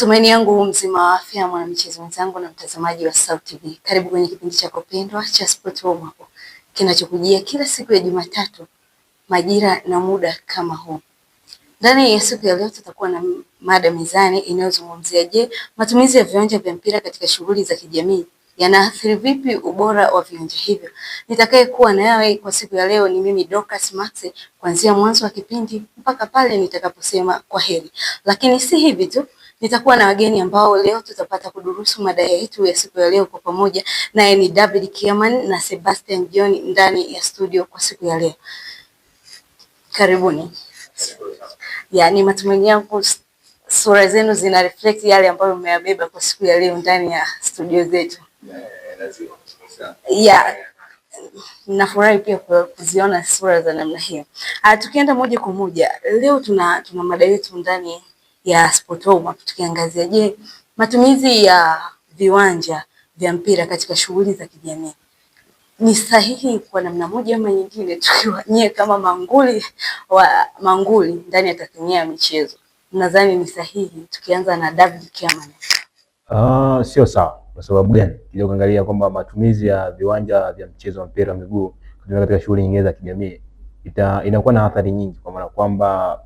Matumaini yangu mzima wa afya, mwanamichezo mwenzangu na mtazamaji wa SAUT TV. Karibu kwenye kipindi chako pendwa cha Sport Home hapo, kinachokujia kila siku ya Jumatatu majira na muda kama huu. Ndani ya siku ya leo tutakuwa na mada mezani inayozungumzia matumizi ya viwanja vya mpira katika shughuli za kijamii yanaathiri vipi ubora wa viwanja hivyo. Nitakaye kuwa nawe kwa siku ya leo ni mimi Dorcas Max, kuanzia mwanzo wa kipindi mpaka pale nitakaposema kwa heri. Lakini si hivi tu, nitakuwa na wageni ambao leo tutapata kudurusu mada yetu ya siku ya leo kwa pamoja, naye ni David Kiaman na Sebastian John ndani ya studio kwa siku ya leo. Karibuni. Ni matumaini yangu sura zenu zina reflect yale ambayo mmeyabeba kwa siku ya leo ndani ya studio zetu. Nafurahi pia kuziona sura za namna hiyo. Tukienda moja kwa moja, leo tuna mada yetu ndani ya Sport Home tukiangazia matumizi ya viwanja vya mpira katika shughuli za kijamii ni sahihi kwa namna moja ama nyingine, tukiwa nyie kama manguli ndani ya tasnia ya michezo. Nadhani ni sahihi, tukianza na David Kiaman. Sio sawa. Kwa sababu gani? Kile kuangalia kwamba matumizi ya viwanja vya mchezo wa mpira wa miguu katika shughuli nyingine za kijamii inakuwa na athari nyingi, kwa maana kwamba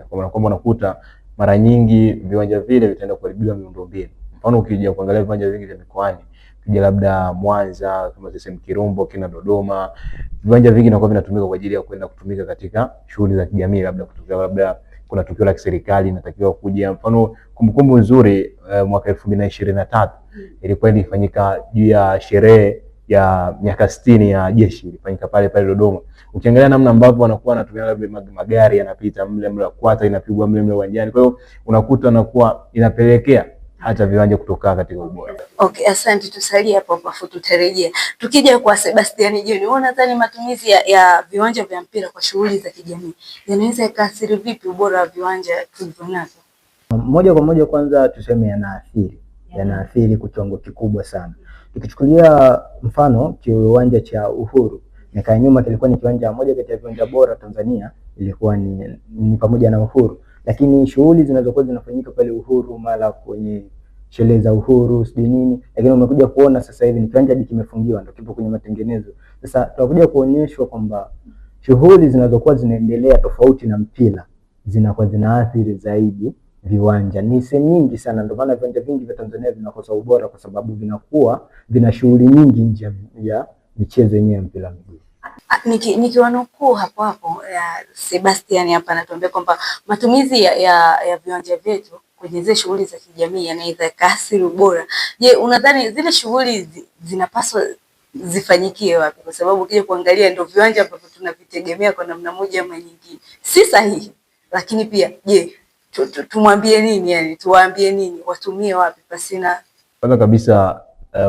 kwa maana kwamba unakuta mara nyingi viwanja vile vitaenda kuharibiwa miundombinu. Mfano, ukija kuangalia viwanja vingi vya mikoani, ukija labda Mwanza, kama CCM Kirumbo, kina Dodoma, viwanja vingi vinakuwa vinatumika kwa ajili ya kwenda kutumika katika shughuli za kijamii, labda kuna tukio la kiserikali inatakiwa kuja. Mfano, kumbukumbu nzuri mwaka 2023 ilikuwa ilifanyika juu ya sherehe ya miaka 60 ya jeshi, ilifanyika pale Dodoma. Ukiangalia namna ambavyo wanakuwa wanatumia magari yanapita mle kwata inapigwa mle uwanjani, kwa hiyo unakuta anakuwa inapelekea hata viwanja kutoka katika ubora. Okay, asante, tusalie hapo hapo tutarejea. Tukija kwa Sebastian John, wewe unadhani matumizi ya viwanja vya mpira kwa shughuli za kijamii yanaweza yakaathiri vipi ubora wa viwanja tulivyonavyo? Moja kwa moja, kwanza tuseme yanaathiri kwa kiwango kikubwa sana. Tukichukulia mfano kiwanja cha Uhuru, miaka nyuma kilikuwa ni kiwanja moja kati ya viwanja bora Tanzania, ilikuwa ni pamoja na Uhuru, lakini shughuli zinazokuwa zinafanyika pale Uhuru, mara kwenye sherehe za Uhuru sijui nini, lakini umekuja kuona sasa hivi ni kiwanja kimefungiwa, ndio kipo kwenye matengenezo. Sasa tunakuja kuonyeshwa kwamba shughuli zinazokuwa zinaendelea tofauti na mpira zinakuwa zinaathiri zaidi viwanja. Ni sehemu nyingi sana, ndio maana viwanja vingi vya Tanzania vinakosa ubora, kwa sababu vinakuwa vina shughuli nyingi nje ya michezo yenyewe ya mpira miguu. Nikiwanukuu hapo Sebastian hapa anatuambia kwamba matumizi ya viwanja vyetu kwenye zile shughuli za kijamii yanaweza kaathiri ubora. Unadhani zile shughuli zinapaswa zifanyikie wapi? Kwa sababu ukija kuangalia ndio viwanja ambavyo tunavitegemea kwa namna moja ama nyingine. Si sahihi. Lakini pia tumwambie nini, tuwaambie nini, watumie wapi pasina? Kwanza kabisa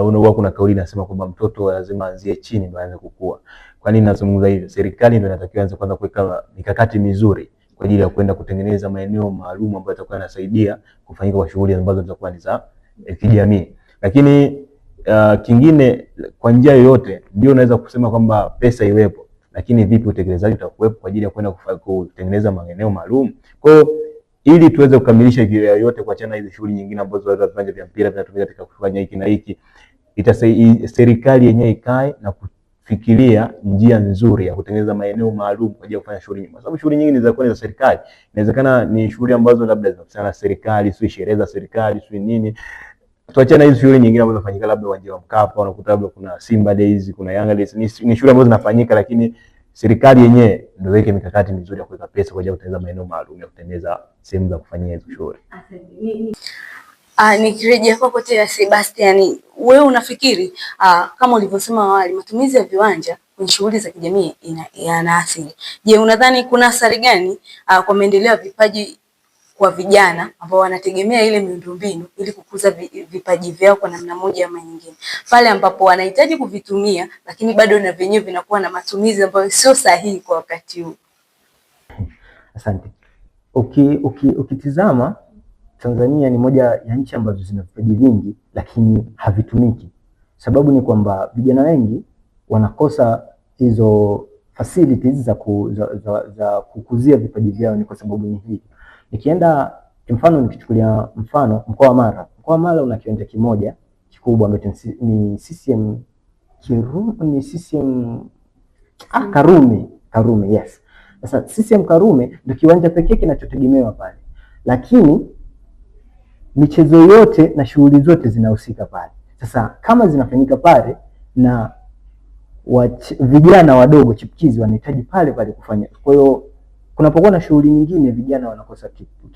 unakuwa kuna kauli inasema kwamba mtoto lazima aanzie chini ndio aanze kukua. Kwa nini nazungumza hivyo? Serikali ndio inatakiwa anze kwanza kuweka mikakati mizuri kwa ajili ya kwenda kutengeneza maeneo maalum ambayo yatakuwa yanasaidia kufanyika kwa shughuli ambazo zitakuwa ni za kijamii. Lakini kingine, kwa njia yoyote ndio unaweza kusema kwamba pesa iwepo, lakini vipi utekelezaji utakuwepo kwa ajili ya kwenda kutengeneza maeneo maalum? Kwa hiyo ili tuweze kukamilisha kile yote, kuachana hizo shughuli nyingine ambazo viwanja vya mpira vinatumika katika kufanya hiki na hiki, serikali yenyewe ikae na kufikiria njia nzuri ya kutengeneza maeneo maalum kwa ajili ya kufanya shughuli nyingi. Kwa sababu shughuli nyingi ni za serikali. Inawezekana ni shughuli ambazo labda zinahusiana na serikali, sio sherehe za serikali, sio nini. Tuachane hizo shughuli nyingine ambazo zinafanyika labda uwanja wa Mkapa, unakuta labda kuna Simba Days, kuna Yanga Days. Ni shughuli ambazo zinafanyika, lakini serikali yenyewe ndio weke mikakati mizuri ya kuweka pesa kwa ajili ya kutengeneza maeneo maalum ya kutengeneza sehemu za kufanyia hizo shughuli. Nikirejea kwako tena Sebastian, wewe unafikiri kama ulivyosema awali, matumizi ya viwanja kwenye shughuli za kijamii yanaathiri? Unadhani kuna athari gani kwa maendeleo ya vipaji kwa vijana ambao wanategemea ile miundombinu ili kukuza vipaji vyao kwa namna moja ama nyingine, pale ambapo wanahitaji kuvitumia lakini bado na venyewe vinakuwa na matumizi ambayo sio sahihi kwa wakati huu? Asante. Ukitizama Tanzania ni moja ya nchi ambazo zina vipaji vingi lakini havitumiki. Sababu ni kwamba vijana wengi wanakosa hizo facilities za kukuzia vipaji vyao. Ni kwa sababu ni hii. Nikienda Mfano nikichukulia mfano mkoa wa Mara una kiwanja kimoja kikubwa ambacho ni CCM Karume, yes. Sasa CCM Karume ndio kiwanja pekee kinachotegemewa pale, lakini michezo yote na shughuli zote zinahusika pale. Sasa kama zinafanyika pale na vijana wadogo chipukizi wanahitaji pale kufanya, kwa hiyo kunapokuwa na shughuli nyingine vijana wanakosa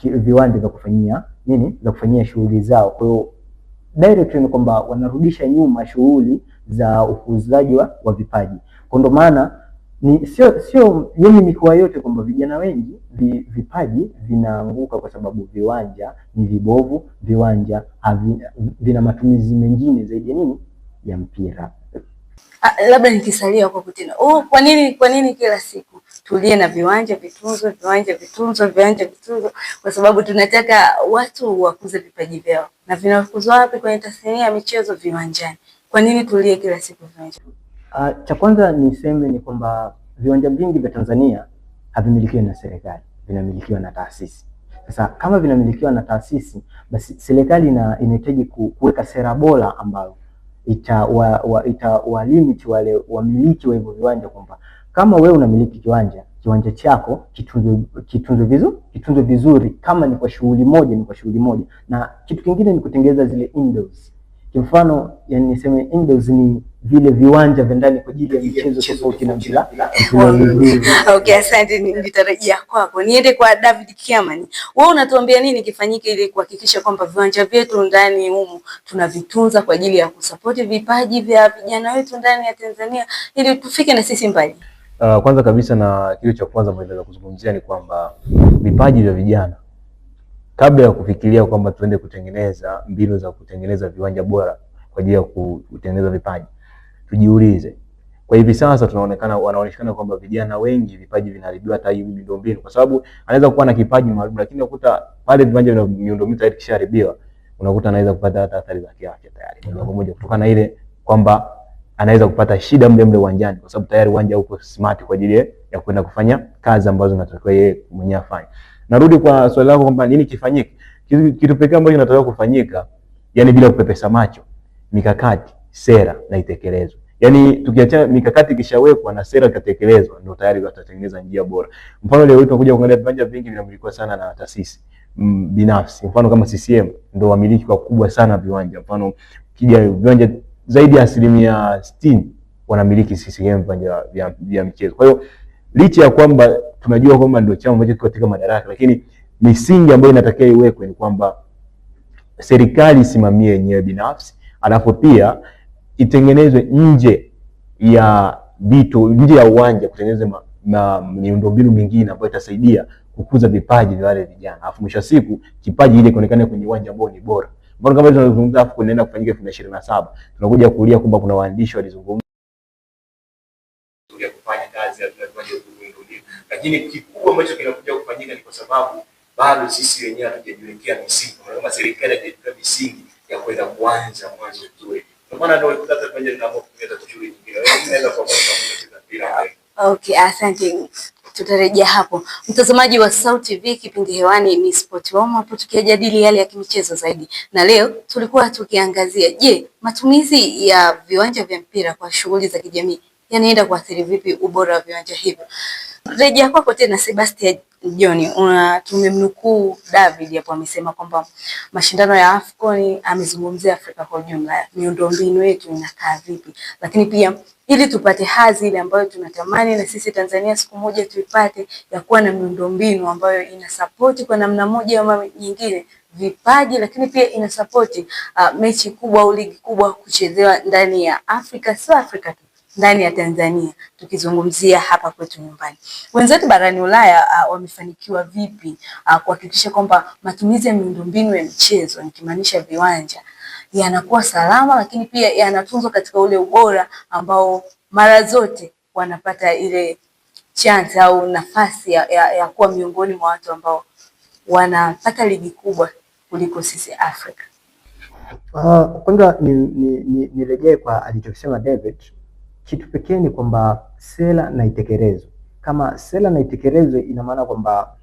viwanja vya kufanyia shughuli zao. Kwa hiyo direct ni kwamba wanarudisha nyuma shughuli za ukuzaji wa vipaji. Kwa ndo maana ni sio yenye mikoa yote kwamba vijana wengi vipaji vinaanguka kwa sababu viwanja ni vibovu, viwanja vina matumizi mengine zaidi ya mpira. Labda nikisalia kwa kutina. Kwa nini kila siku tulie na viwanja vitunzwe, kwa sababu tunataka watu wakuze vipaji vyao. Na vinakuzwa wapi? Kwenye tasnia ya michezo, viwanjani. Kwa nini tulie kila siku viwanjani? Cha kwanza niseme ni kwamba viwanja vingi vya Tanzania havimilikiwi na serikali, vinamilikiwa na taasisi. Sasa kama vinamilikiwa na taasisi, basi serikali inahitaji kuweka sera bora ambayo itawalimit wale wamiliki wa hivyo viwanja, kwamba kama wewe unamiliki kiwanja chako kitunzwe vizuri, kama ni kwa shughuli moja, na kitu kingine ni kutengeneza zile indoors. Kwa mfano, yani niseme indoors ni vile viwanja vya ndani kwa ajili ya michezo tofauti na mpira. Okay, asante, nitarejea kwako. Niende kwa David Kiamani. Wewe unatuambia nini kifanyike ili kuhakikisha kwamba viwanja vyetu ndani humu tunavitunza kwa ajili ya kusupport vipaji vya vijana wetu ndani ya Tanzania ili tufike na sisi mbali? Kwanza kabisa, na kitu cha kwanza ambacho nataka kuzungumzia ni kwamba vipaji vya vijana, kabla ya kufikiria kwamba tuende kutengeneza mbinu za kutengeneza viwanja bora kwa ajili ya kutengeneza vipaji, tujiulize. Kwa hivi sasa wanaonekana kwamba vijana wengi vipaji vinaharibiwa hata hiyo miundombinu, kwa sababu anaweza kuwa na kipaji maalum, lakini ukuta pale viwanja vya miundombinu tayari kishaharibiwa, unakuta anaweza kupata hata athari za kiafya tayari moja kwa moja kutokana na ile kwamba anaweza kupata shida mle uwanjani, kwa sababu tayari uwanja uko smart kwa ajili ya kwenda kufanya kazi ambazo anatakiwa yeye mwenyewe afanye. Narudi kwa swali lako kwamba nini kifanyike. Kitu pekee ambacho kinatakiwa kufanyika, yani bila kupepesa macho, mikakati, sera na itekelezwe. Yani tukiacha mikakati kishawekwa na sera ikatekelezwa, ndio tayari watatengeneza njia bora. Mfano leo tunakuja kuangalia viwanja vingi vinamilikiwa sana na taasisi binafsi. Mfano kama CCM ndio wamiliki wakubwa sana viwanja. Mfano kija viwanja zaidi ya 60% wanamiliki CCM viwanja vya michezo. Kwa hiyo licha ya kwamba tunajua kwamba ndio chama ambacho kiko katika madaraka, lakini misingi ambayo inatakiwa iwekwe ni kwamba serikali isimamie yenyewe binafsi, alafu pia itengenezwe nje ya uwanja, kutengeneza miundombinu mingine ambayo itasaidia kukuza vipaji vya wale vijana. Alafu mwisho siku kipaji ile kuonekana kwenye uwanja ambao ni bora. Mbona kama tunazungumza afu kunaenda kufanyika 2027, tunakuja kuulia kwamba kuna waandishi walizungumza ya kufanya kazi ya miundombinu, lakini kikubwa ambacho kinakuja kufanyika ni kwa sababu bado sisi wenyewe hatujajiwekea misingi, kama serikali haijajiwekea misingi ya kwenda kuanza mwanzo mzuri. Kwa maana ndio tutata kwenye na kuongeza shughuli nyingine. Wewe unaweza kwa mfano. Okay, asante. Tutarejea hapo. Mtazamaji wa SAUT TV, kipindi hewani ni Sport Warm Up, tukijadili yale ya kimichezo zaidi. Na leo tulikuwa tukiangazia, je, matumizi ya viwanja vya mpira kwa shughuli za kijamii yanaenda kuathiri vipi ubora wa viwanja hivyo? Rejea kwako tena Sebastian John. Tumemnukuu David hapo, amesema kwamba mashindano ya AFCON, amezungumzia Afrika kwa ujumla, miundombinu yetu inakaa vipi, lakini pia ili tupate hadhi ile ambayo tunatamani na sisi Tanzania siku moja tuipate, ya kuwa na miundombinu ambayo ina support kwa namna moja ama nyingine vipaji, lakini pia ina support mechi kubwa au ligi kubwa kuchezewa ndani ya Afrika, sio Afrika tu, ndani ya Tanzania, tukizungumzia hapa kwetu nyumbani. Wenzetu barani Ulaya wamefanikiwa vipi kuhakikisha kwamba matumizi ya miundombinu ya michezo, nikimaanisha viwanja, yanakuwa salama, lakini pia yanatunzwa katika ule ubora ambao mara zote wanapata ile chance au nafasi ya kuwa miongoni mwa watu ambao wanapata ligi kubwa kuliko sisi Afrika. Kwanza nirejee kwa alichosema David. Kitu pekee ni kwamba sera na itekelezwe. Kama sera na itekelezwe, ina maana kwamba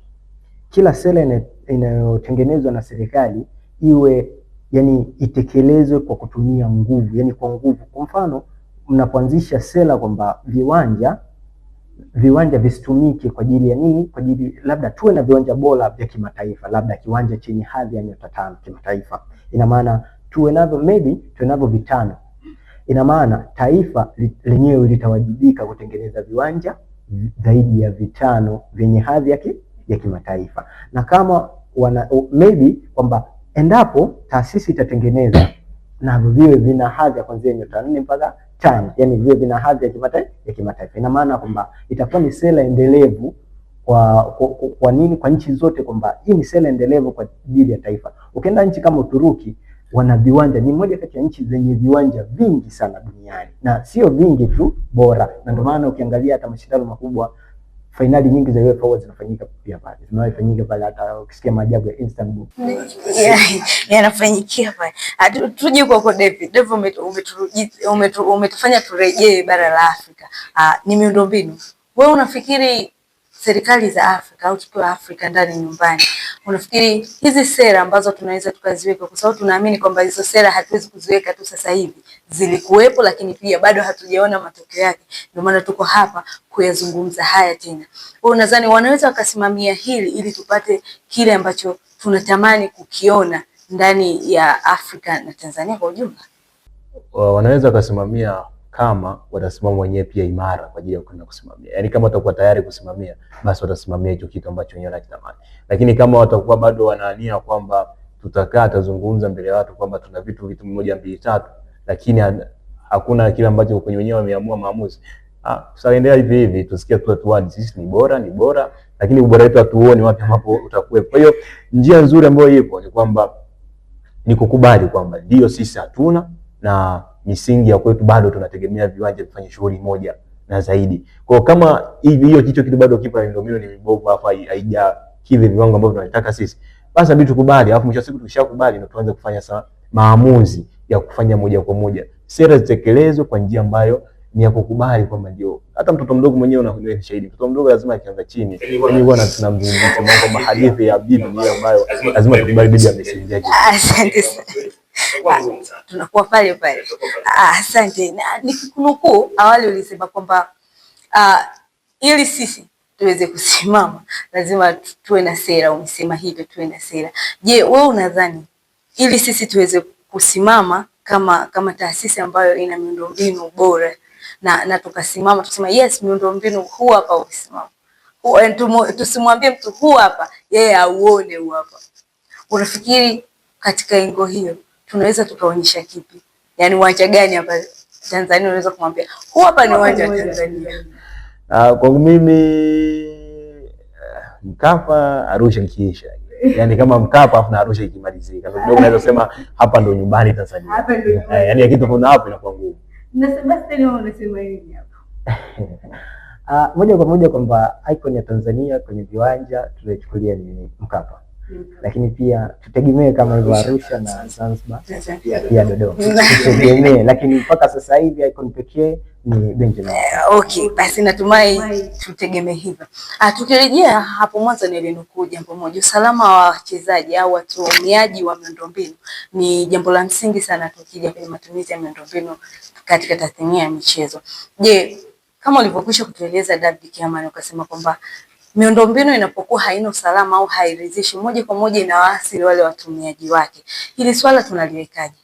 kila sera inayotengenezwa na serikali iwe yani itekelezwe kwa kutumia nguvu, yani kwa nguvu. Kwa mfano, mnapoanzisha sera kwamba viwanja visitumike kwa ajili ya nini? Kwa ajili labda tuwe na viwanja bora vya kimataifa, labda kiwanja chenye hadhi ya nyota 5 kimataifa. Ina maana tuwe navyo, maybe tuwe navyo vitano. Ina maana taifa lenyewe litawajibika kutengeneza viwanja zaidi ya vitano vyenye hadhi ya kimataifa. Na kama maybe kwamba endapo taasisi itatengeneza na viwe vina hadhi ya kuanzia nyota 4 mpaka 5, yani viwe vina hadhi ya kimataifa. Ina maana kwamba itakuwa ni sera endelevu kwa nini? Kwa nchi zote, kwamba hii ni sera endelevu kwa ajili ya taifa. Ukienda nchi kama Uturuki, wana viwanja, ni moja kati ya nchi zenye viwanja vingi sana duniani, na sio vingi tu, bora. Na ndio maana ukiangalia hata mashindano makubwa, fainali nyingi za UEFA huwa zinafanyika pia pale, zinafanyika pale. Hata ukisikia maajabu ya Istanbul yanafanyikia pale. Tuje kwa David, umetufanya turejee bara la Afrika. Ni miundombinu. Wewe unafikiri serikali za Afrika au tukiwa Afrika ndani nyumbani, unafikiri hizi sera ambazo tunaweza tukaziweka, kwa sababu tunaamini kwamba hizo sera hatuwezi kuziweka tu sasa hivi, zilikuwepo lakini pia bado hatujaona matokeo yake, ndio maana tuko hapa kuyazungumza haya tena. Wewe unadhani wanaweza wakasimamia hili ili tupate kile ambacho tunatamani kukiona ndani ya Afrika na Tanzania kwa ujumla? Wanaweza wakasimamia kama watasimama wenyewe pia imara kwa ajili ya kwenda kusimamia. Yaani kama watakuwa tayari kusimamia, basi watasimamia hicho kitu ambacho wenyewe wanakitamani. Lakini kama watakuwa bado wanaania kwamba tutakaa tuzungumza mbele ya watu kwamba tuna vitu 1 2 3, lakini hakuna kile ambacho kwenye wenyewe wameamua maamuzi, tutaendelea hivi hivi, tusikie tu sisi ni bora, lakini ubora wetu hatuoni wapi ambapo utakuwepo. Kwa hiyo njia nzuri ambayo ipo ni kwamba ni kukubali kwamba ndio sisi hatuna, na misingi ya kwetu bado tunategemea viwanja vifanye shughuli moja na zaidi. Kwa kama hiyo kitu bado kipo, miundombinu ni mibovu, hapa haijakidhi viwango ambavyo tunataka sisi, basi ndio tukubali. Alafu mwisho siku tukishakubali ndio tuanze kufanya maamuzi ya kufanya moja kwa moja, sera zitekelezwe kwa njia ambayo ni ya kukubali kwamba ndio. Hata mtoto mdogo mwenyewe unaelewa shahidi, mtoto mdogo lazima akianza chini, yani bwana tunamzungumzia mambo hadithi ya Biblia ambayo lazima tukubali Biblia message yake. Asante sana. Tunakuwa pale pale. Asante. Na nikikunukuu awali ulisema kwamba ili sisi tuweze kusimama lazima tuwe na sera. Umesema hivyo, tuwe na sera. Je, wewe unadhani ili sisi tuweze kusimama kama taasisi ambayo ina miundombinu bora na tukasimama tusema yes, miundombinu huu hapa usimama, tusimwambie mtu huu hapa yeye auone huu hapa, unafikiri katika engo hiyo tunaweza tukaonyesha kipi? Yaani uwanja gani hapa Tanzania unaweza kumwambia huu hapa ni uwanja wa Tanzania? Kwa mimi Mkapa, Arusha ikiisha, yani kama Mkapa afu na Arusha ikimalizika, ndio kidogo naweza kusema hapa ndio nyumbani Tanzania. Hapa ndio yani kitu kuna hapo inakuwa ngumu. Na Sebastian wewe unasema nini hapo? Moja kwa moja kwamba icon ya Tanzania kwenye viwanja tunaichukulia ni Mkapa. Lakini pia tutegemee kama hivyo Arusha na Zanzibar pia Dodoma. Tutegemee, lakini mpaka sasa hivi icon pekee ni Benjamin. Okay, basi natumai tutegemee hivyo. Tukirejea hapo mwanzo nilinukuu jambo moja, usalama wa wachezaji au watumiaji wa miundombinu ni jambo la msingi sana tukija kwenye matumizi ya miundombinu katika tasnia ya michezo. Je, kama ulivyokwisha kutueleza David Kiamani ukasema kwamba miundombinu inapokuwa haina usalama au hairidhishi, moja kwa moja inawaathiri wale watumiaji wake. Hili swala tunaliwekaje?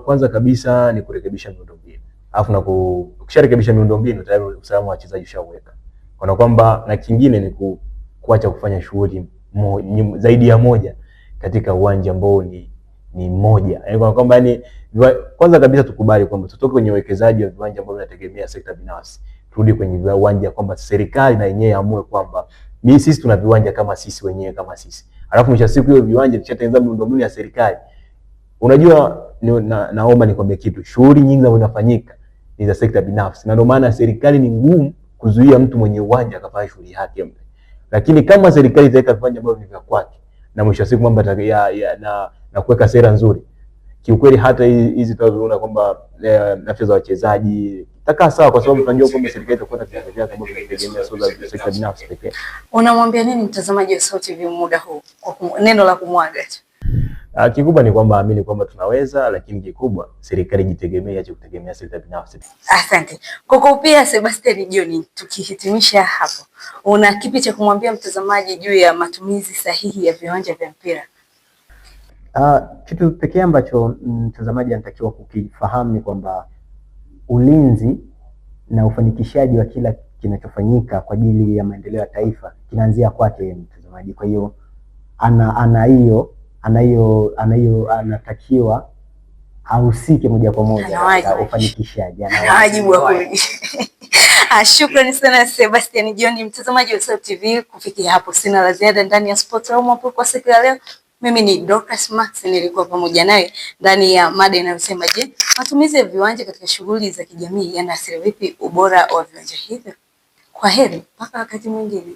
Kwanza kabisa ni kurekebisha miundombinu. Alafu ukisharekebisha miundombinu tayari usalama wa wachezaji ushaweka. Kwa kwamba na kingine ni kuacha kufanya shughuli zaidi ya moja katika uwanja ambao ni mmoja. Yaani kwa kwamba kwanza kabisa tukubali kwamba tutoke kwenye uwekezaji wa viwanja ambao vinategemea sekta binafsi. Turudi kwenye viwanja kwamba serikali na yenyewe amue kwamba sisi tuna viwanja kama sisi wenyewe kama sisi. Alafu mwisho siku hiyo viwanja vishatengenezwa miundombinu ya serikali. Unajua naomba nikwambie kitu, shughuli nyingi zinafanyika ni za sekta binafsi. Na ndio maana serikali ni ngumu kuzuia mtu mwenye uwanja akafanya shughuli yake. Lakini kama serikali itaweka viwanja ambavyo ni vya kwake na mwisho siku mambo na kuweka sera nzuri, kiukweli hata hizi tunazoona kwamba afya za wachezaji takaa sawa, kwa sababu tunajua kwamba serikali itakuwa na vitu vyake ambavyo vinategemea sio za sekta binafsi pekee. Unamwambia nini mtazamaji wa Sauti TV muda huu kwa neno la kumwaga tu? Kikubwa ni kwamba amini kwamba tunaweza, lakini kikubwa serikali jitegemee, acha kutegemea sekta binafsi. Asante. Kwa pia Sebastian John, tukihitimisha hapo, una kipi cha kumwambia mtazamaji juu ya matumizi sahihi ya viwanja vya mpira? Kitu pekee ambacho mtazamaji anatakiwa kukifahamu ni kwamba ulinzi na ufanikishaji wa kila kinachofanyika kwa ajili ya maendeleo ya taifa kinaanzia kwake mtazamaji. Kwa hiyo anatakiwa ahusike moja kwa moja katika ufanikishaji. Ana wajibu wa kurudisha. Shukrani sana Sebastian John, mtazamaji wa Sauti TV. Kufikia hapo sina la ziada ndani ya Sport Room hapo kwa siku ya leo. Mimi ni Dorcas Max, nilikuwa pamoja nawe ndani ya mada inayosema, je, matumizi ya viwanja katika shughuli za kijamii yanaathiri vipi ubora wa viwanja hivyo? Kwaheri mpaka wakati mwingine.